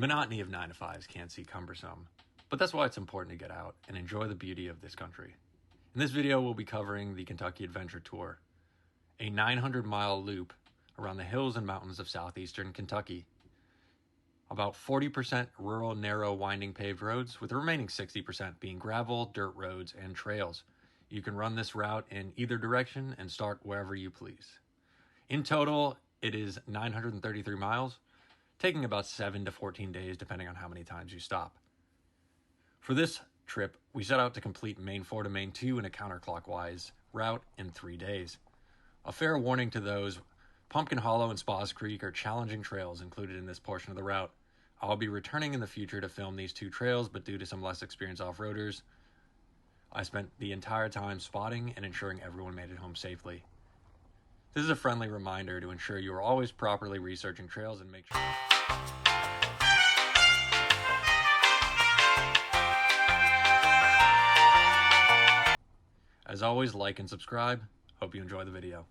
The monotony of 9 to 5s can seem cumbersome, but that's why it's important to get out and enjoy the beauty of this country. In this video, we'll be covering the Kentucky Adventure Tour, a 900-mile loop around the hills and mountains of southeastern Kentucky. About 40% rural, narrow, winding paved roads, with the remaining 60% being gravel, dirt roads, and trails. You can run this route in either direction and start wherever you please. In total, it is 933 miles, taking about 7 to 14 days depending on how many times you stop. For this trip, we set out to complete Main 4 to Main 2 in a counterclockwise route in 3 days. A fair warning to those, Pumpkin Hollow and Spas Creek are challenging trails included in this portion of the route. I'll be returning in the future to film these two trails, but due to some less experienced off-roaders, I spent the entire time spotting and ensuring everyone made it home safely. This is a friendly reminder to ensure you are always properly researching trails and make sure... As always, like and subscribe. Hope you enjoy the video.